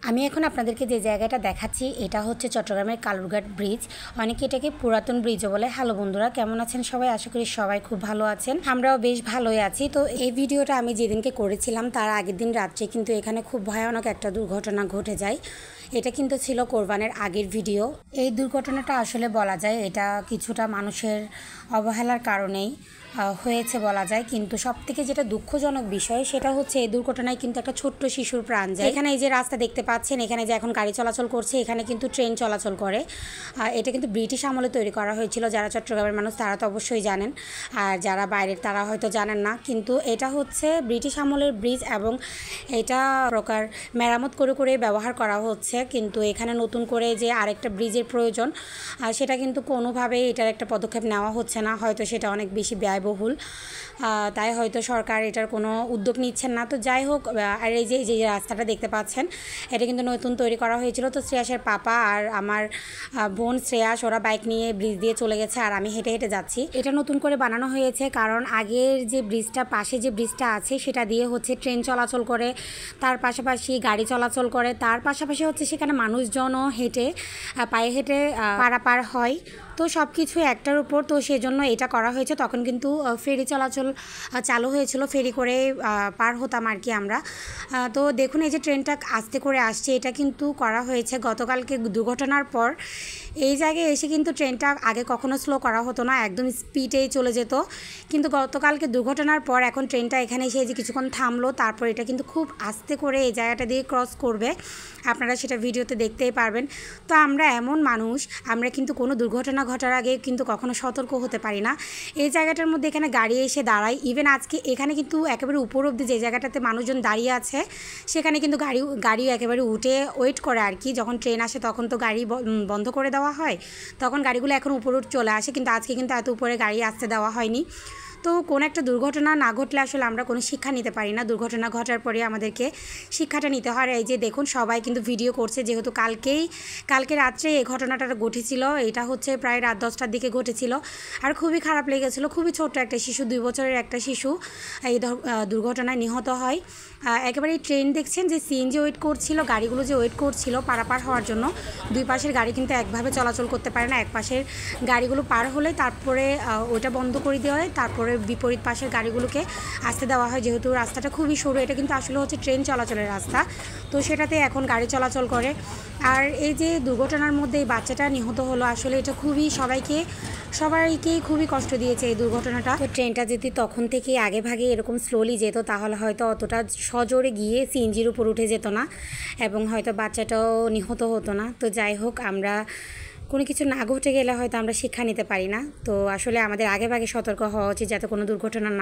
আমি এখন আপনাদেরকে যে জায়গাটা দেখাচ্ছি এটা হচ্ছে চট্টগ্রামের কালুরঘাট ব্রিজ। অনেকে এটাকে পুরাতন ব্রিজও বলে। হ্যালো বন্ধুরা, কেমন আছেন সবাই? আশা করি সবাই খুব ভালো আছেন, আমরাও বেশ ভালোই আছি। তো এই ভিডিওটা আমি যেদিনকে করেছিলাম তার আগের দিন রাত্রে কিন্তু এখানে খুব ভয়ানক একটা দুর্ঘটনা ঘটে যায়। এটা কিন্তু ছিল কোরবানের আগের ভিডিও। এই দুর্ঘটনাটা আসলে বলা যায় এটা কিছুটা মানুষের অবহেলার কারণেই হয়েছে বলা যায়। কিন্তু সবথেকে যেটা দুঃখজনক বিষয় সেটা হচ্ছে এই দুর্ঘটনায় কিন্তু একটা ছোট্ট শিশুর প্রাণ যায়। এখানে এই যে রাস্তা দেখতে পাচ্ছেন, এখানে যে এখন গাড়ি চলাচল করছে, এখানে কিন্তু ট্রেন চলাচল করে। এটা কিন্তু ব্রিটিশ আমলে তৈরি করা হয়েছিল। যারা চট্টগ্রামের মানুষ তারা তো অবশ্যই জানেন, আর যারা বাইরের তারা হয়তো জানেন না। কিন্তু এটা হচ্ছে ব্রিটিশ আমলের ব্রিজ এবং এটা প্রকার মেরামত করে করে ব্যবহার করা হচ্ছে। কিন্তু এখানে নতুন করে যে আরেকটা ব্রিজের প্রয়োজন সেটা কিন্তু কোনোভাবেই এটার একটা পদক্ষেপ নেওয়া হচ্ছে না। হয়তো সেটা অনেক বেশি ব্যয়বহুল, তাই হয়তো সরকার এটার কোনো উদ্যোগ নিচ্ছেন না। তো যাই হোক, আর এই যে রাস্তাটা দেখতে পাচ্ছেন এটা কিন্তু নতুন তৈরি করা হয়েছিল। তো শ্রেয়াসের পাপা আর আমার বোন শ্রেয়াস ওরা বাইক নিয়ে ব্রিজ দিয়ে চলে গেছে আর আমি হেঁটে হেঁটে যাচ্ছি। এটা নতুন করে বানানো হয়েছে কারণ আগের যে ব্রিজটা, পাশে যে ব্রিজটা আছে সেটা দিয়ে হচ্ছে ট্রেন চলাচল করে, তার পাশাপাশি গাড়ি চলাচল করে, তার পাশাপাশি হচ্ছে সেখানে মানুষজনও হেঁটে পায়ে হেঁটে পারাপার হয়। তো সব কিছু একটার উপর, তো সেজন্য এটা করা হয়েছে। তখন কিন্তু ফেরি চলাচল চালু হয়েছিল, ফেরি করে পার হতাম আর কি আমরা। তো দেখুন এই যে ট্রেনটা আস্তে করে আসছে, এটা কিন্তু করা হয়েছে গতকালকে দুর্ঘটনার পর। এই জায়গায় এসে কিন্তু ট্রেনটা আগে কখনো স্লো করা হতো না, একদম স্পিডেই চলে যেত। কিন্তু গতকালকে দুর্ঘটনার পর এখন ট্রেনটা এখানে এসে যে কিছুক্ষণ থামলো, তারপর এটা কিন্তু খুব আস্তে করে এই জায়গাটা দিয়ে ক্রস করবে। আপনারা সেটা ভিডিওতে দেখতেই পারবেন। তো আমরা এমন মানুষ, আমরা কিন্তু কোনো দুর্ঘটনা ঘটার আগে কিন্তু কখনো সতর্ক হতে পারি না। এই জায়গাটার মধ্যে এখানে গাড়ি এসে দাঁড়ায়। ইভেন আজকে এখানে কিন্তু একেবারে উপর অব্দি যে জায়গাটাতে মানুষজন দাঁড়িয়ে আছে সেখানে কিন্তু গাড়িও একেবারে উঠে ওয়েট করে আর কি। যখন ট্রেন আসে তখন তো গাড়ি বন্ধ করে দেওয়া হয়, তখন গাড়িগুলো এখন উপরে চলে আসে। কিন্তু আজকে কিন্তু এত উপরে গাড়ি আসতে দেওয়া হয়নি। তো কোনো একটা দুর্ঘটনা না ঘটলে আসলে আমরা কোনো শিক্ষা নিতে পারি না। দুর্ঘটনা ঘটার পরে আমাদেরকে শিক্ষাটা নিতে হয়। এই যে দেখুন সবাই কিন্তু ভিডিও করছে, যেহেতু কালকে রাত্রে এই ঘটনাটা ঘটেছিল। এটা হচ্ছে প্রায় রাত 10টার দিকে ঘটেছিল আর খুবই খারাপ লেগেছিলো। খুবই ছোট্ট একটা শিশু, 2 বছরের একটা শিশু এই দুর্ঘটনায় নিহত হয়। একেবারে ট্রেন দেখছেন যে সিএনজি ওয়েট করছিল, গাড়িগুলো যে ওয়েট করছিল পারাপার হওয়ার জন্য, দুই পাশের গাড়ি কিন্তু একভাবে চলাচল করতে পারে না। এক পাশের গাড়িগুলো পার হলে তারপরে ওটা বন্ধ করে দেওয়া হয়, তারপরে বিপরীত পাশের গাড়িগুলোকে আসতে দেওয়া হয়। যেহেতু রাস্তাটা খুবই সরু, এটা কিন্তু আসলে হচ্ছে ট্রেন চলাচলের রাস্তা, তো সেটাতে এখন গাড়ি চলাচল করে। আর এই যে দুর্ঘটনার মধ্যে এই বাচ্চাটা নিহত হলো, আসলে এটা খুবই সবাইকেই খুবই কষ্ট দিয়েছে এই দুর্ঘটনাটা। তো ট্রেনটা যদি তখন থেকে আগে ভাগে এরকম স্লোলি যেত তাহলে হয়তো অতটা সজোরে গিয়ে সিএনজির উপর উঠে যেত না এবং হয়তো বাচ্চাটাও নিহত হতো না। তো যাই হোক, আমরা কোনো কিছু না ঘটে গেলে হয়তো আমরা শিক্ষা নিতে পারি না। তো আসলে আমাদের আগে ভাগে সতর্ক হওয়া উচিত যাতে কোনো দুর্ঘটনা না